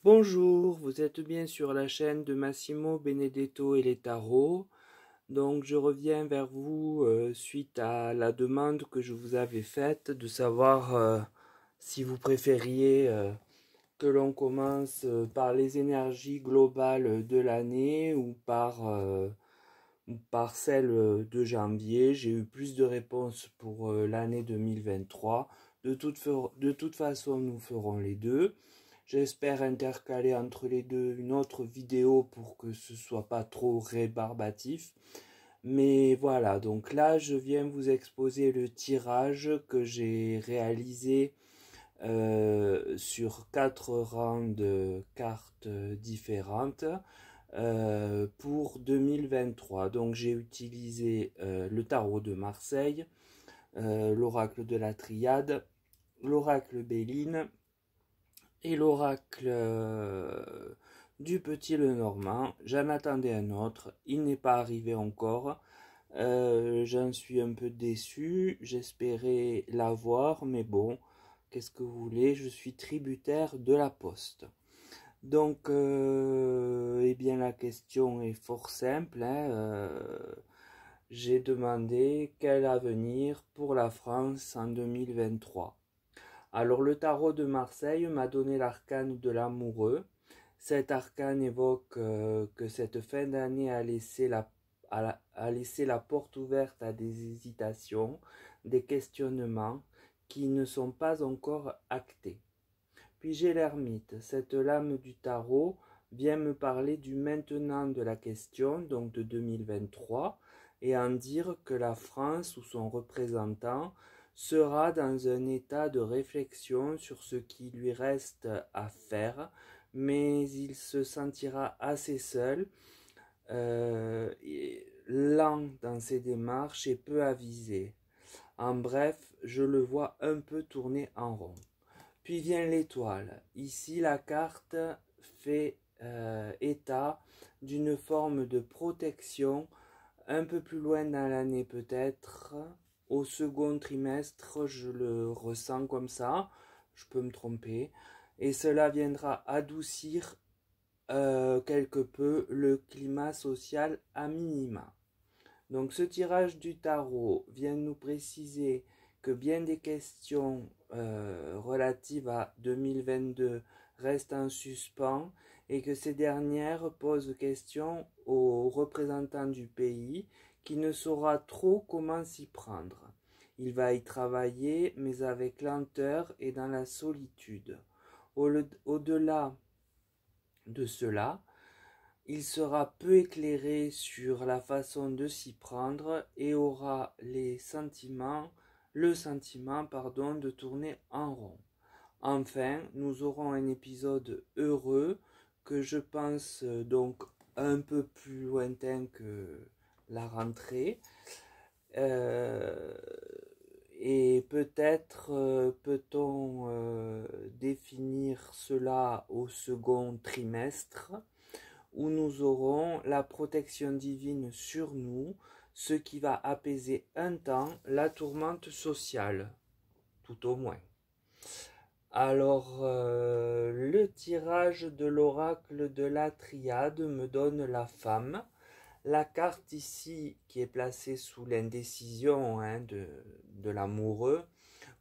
Bonjour, vous êtes bien sur la chaîne de Massimo Benedetto et les tarots. Donc je reviens vers vous suite à la demande que je vous avais faite de savoir si vous préfériez que l'on commence par les énergies globales de l'année ou par celles de janvier. J'ai eu plus de réponses pour l'année 2023. De toute façon, nous ferons les deux. J'espère intercaler entre les deux une autre vidéo pour que ce soit pas trop rébarbatif. Mais voilà, donc là je viens vous exposer le tirage que j'ai réalisé sur 4 rangs de cartes différentes pour 2023. Donc j'ai utilisé le tarot de Marseille, l'oracle de la Triade, l'oracle Béline et l'oracle du Petit Lenormand. J'en attendais un autre, il n'est pas arrivé encore. J'en suis un peu déçu, j'espérais l'avoir, mais bon, qu'est-ce que vous voulez, je suis tributaire de la poste. Donc, eh bien, la question est fort simple, hein, j'ai demandé quel avenir pour la France en 2023. Alors, le tarot de Marseille m'a donné l'arcane de l'amoureux. Cet arcane évoque que cette fin d'année a laissé la porte ouverte à des hésitations, des questionnements qui ne sont pas encore actés. Puis j'ai l'ermite, cette lame du tarot vient me parler du maintenant de la question, donc de 2023, et en dire que la France ou son représentant sera dans un état de réflexion sur ce qui lui reste à faire, mais il se sentira assez seul, lent dans ses démarches et peu avisé. En bref, je le vois un peu tourner en rond. Puis vient l'étoile. Ici, la carte fait état d'une forme de protection un peu plus loin dans l'année peut-être. Au second trimestre, je le ressens comme ça. Je peux me tromper. Et cela viendra adoucir quelque peu le climat social à minima. Donc ce tirage du tarot vient nous préciser que bien des questions relatives à 2022 restent en suspens et que ces dernières posent question aux représentants du pays qui ne saura trop comment s'y prendre. Il va y travailler, mais avec lenteur et dans la solitude. Au-delà de cela, il sera peu éclairé sur la façon de s'y prendre et aura le sentiment de tourner en rond. Enfin, nous aurons un épisode heureux que je pense donc un peu plus lointain que la rentrée. Euh, et peut-être peut-on définir cela au second trimestre où nous aurons la protection divine sur nous, ce qui va apaiser un temps la tourmente sociale, tout au moins. Alors, le tirage de l'oracle de la Triade me donne la femme. La carte ici, qui est placée sous l'indécision de l'amoureux,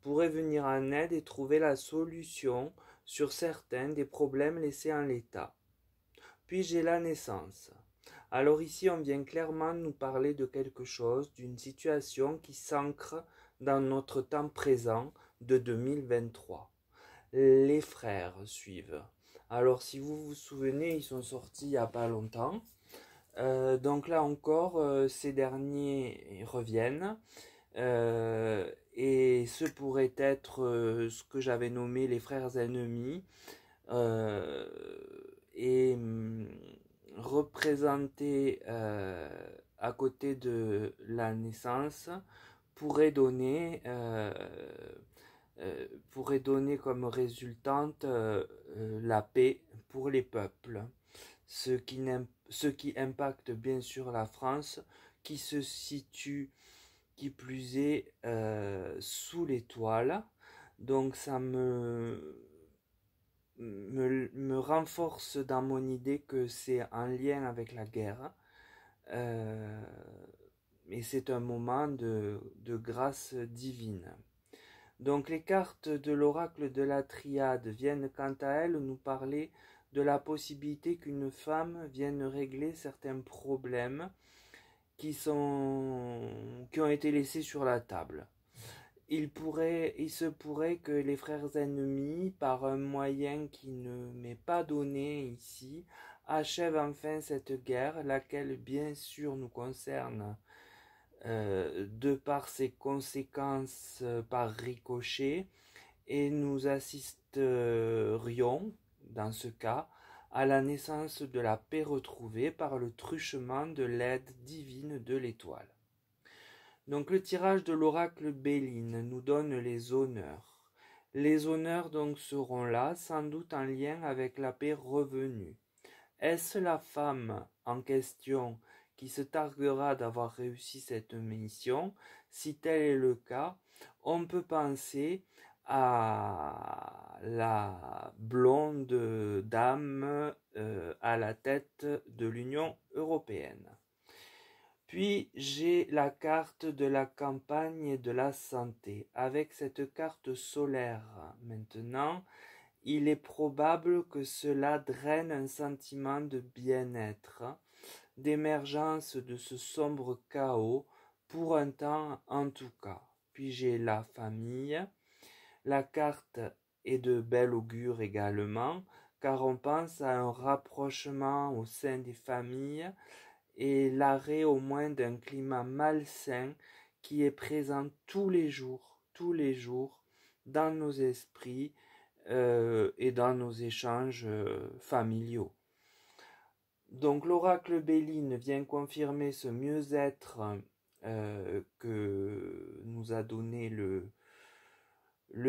pourrait venir en aide et trouver la solution sur certains des problèmes laissés en l'état. Puis j'ai la naissance. Alors ici, on vient clairement nous parler de quelque chose, d'une situation qui s'ancre dans notre temps présent de 2023. Les frères suivent. Alors si vous vous souvenez, ils sont sortis il n'y a pas longtemps. Donc là encore, ces derniers reviennent. Et ce pourrait être ce que j'avais nommé les frères ennemis. Euh, et représenter à côté de la naissance pourrait donner, comme résultante la paix pour les peuples, ce qui impacte bien sûr la France qui se situe qui plus est sous l'étoile. Donc ça me me renforce dans mon idée que c'est en lien avec la guerre. Et c'est un moment de grâce divine. Donc les cartes de l'oracle de la Triade viennent quant à elles nous parler de la possibilité qu'une femme vienne régler certains problèmes qui ont été laissés sur la table. Il se pourrait que les frères ennemis, par un moyen qui ne m'est pas donné ici, achèvent enfin cette guerre, laquelle bien sûr nous concerne de par ses conséquences par ricochet, et nous assisterions, dans ce cas, à la naissance de la paix retrouvée par le truchement de l'aide divine de l'étoile. Donc le tirage de l'oracle Béline nous donne les honneurs. Les honneurs donc seront là, sans doute en lien avec la paix revenue. Est-ce la femme en question qui se targuera d'avoir réussi cette mission? Si tel est le cas, on peut penser à la blonde dame à la tête de l'Union européenne. Puis j'ai la carte de la campagne et de la santé. Avec cette carte solaire maintenant, il est probable que cela draine un sentiment de bien-être, d'émergence de ce sombre chaos, pour un temps en tout cas. Puis j'ai la famille. La carte est de bel augure également, car on pense à un rapprochement au sein des familles et l'arrêt au moins d'un climat malsain qui est présent tous les jours, dans nos esprits et dans nos échanges familiaux. Donc l'oracle Béline vient confirmer ce mieux-être que nous a donné le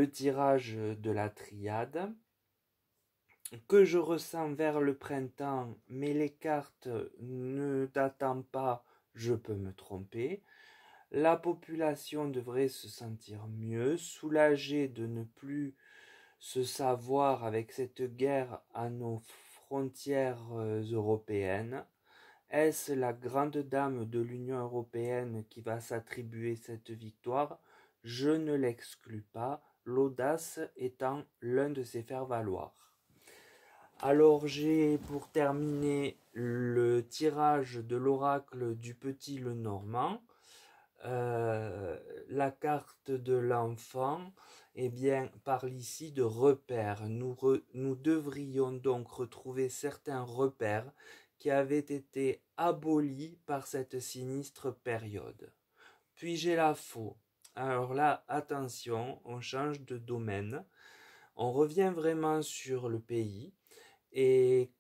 tirage de la Triade, que je ressens vers le printemps, mais les cartes ne datant pas, je peux me tromper. La population devrait se sentir mieux, soulagée de ne plus se savoir avec cette guerre à nos frontières européennes. Est-ce la grande dame de l'Union européenne qui va s'attribuer cette victoire? Je ne l'exclus pas, l'audace étant l'un de ses faire-valoir. Alors j'ai pour terminer le tirage de l'oracle du Petit Lenormand. La carte de l'enfant parle ici de repères. Nous devrions donc retrouver certains repères qui avaient été abolis par cette sinistre période. Puis j'ai la faux. Alors là, attention, on change de domaine. On revient vraiment sur le pays. Et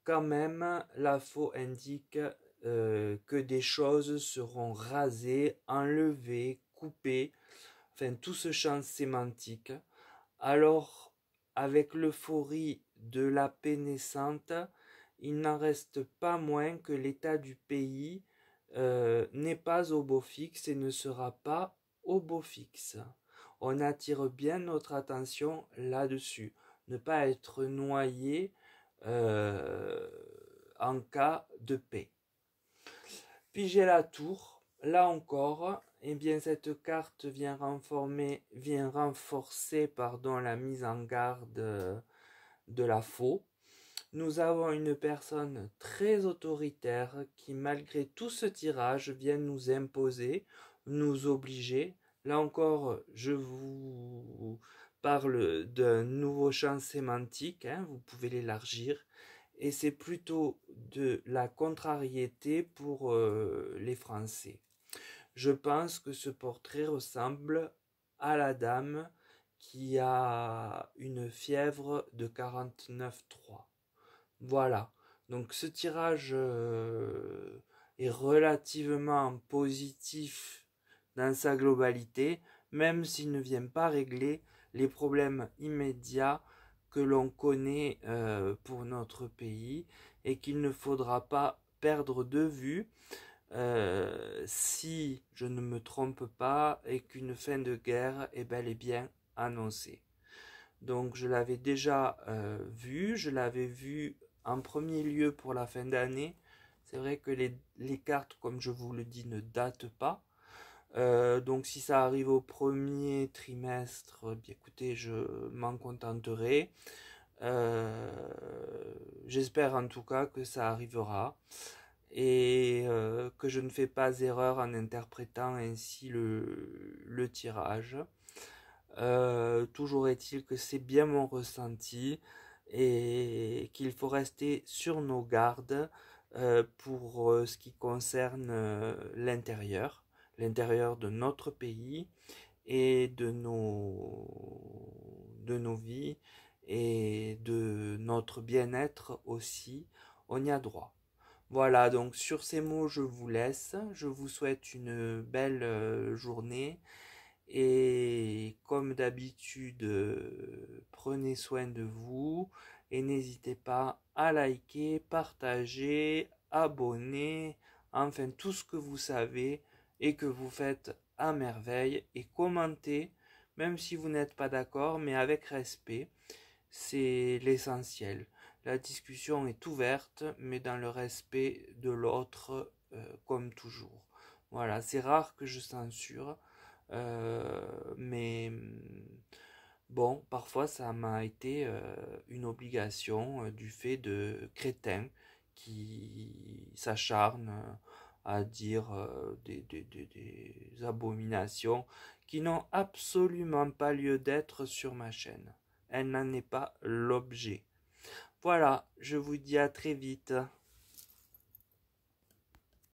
quand même, la faux indique que des choses seront rasées, enlevées, coupées, enfin tout ce champ sémantique. Alors, avec l'euphorie de la paix naissante, il n'en reste pas moins que l'état du pays n'est pas au beau fixe et ne sera pas au beau fixe. On attire bien notre attention là-dessus. Ne pas être noyé en cas de paix. Puis j'ai la tour. Là encore, cette carte vient renforcer la mise en garde de la faux. Nous avons une personne très autoritaire qui, malgré tout ce tirage, vient nous imposer, nous obliger. Là encore, je vous parle d'un nouveau champ sémantique, vous pouvez l'élargir. Et c'est plutôt de la contrariété pour les Français. Je pense que ce portrait ressemble à la dame qui a une fièvre de 49,3. Voilà, donc ce tirage est relativement positif dans sa globalité, même s'il ne vient pas régler les problèmes immédiats que l'on connaît pour notre pays et qu'il ne faudra pas perdre de vue si je ne me trompe pas et qu'une fin de guerre est bel et bien annoncée. Donc je l'avais déjà vu, je l'avais vu en premier lieu pour la fin d'année. C'est vrai que les cartes, comme je vous le dis, ne datent pas. Donc si ça arrive au premier trimestre, bien écoutez, je m'en contenterai. Euh, J'espère en tout cas que ça arrivera et que je ne fais pas erreur en interprétant ainsi le tirage. Toujours est-il que c'est bien mon ressenti et qu'il faut rester sur nos gardes pour ce qui concerne l'intérieur de notre pays et de nos vies et de notre bien-être aussi. On y a droit. Voilà, donc sur ces mots, je vous laisse. Je vous souhaite une belle journée et comme d'habitude, prenez soin de vous et n'hésitez pas à liker, partager, abonner, enfin tout ce que vous savez et que vous faites à merveille et commentez, même si vous n'êtes pas d'accord, mais avec respect, c'est l'essentiel. La discussion est ouverte, mais dans le respect de l'autre, comme toujours. Voilà, c'est rare que je censure. Mais bon, parfois ça m'a été une obligation du fait de crétins qui s'acharnent à dire des abominations qui n'ont absolument pas lieu d'être sur ma chaîne. Elle n'en est pas l'objet. Voilà, je vous dis à très vite.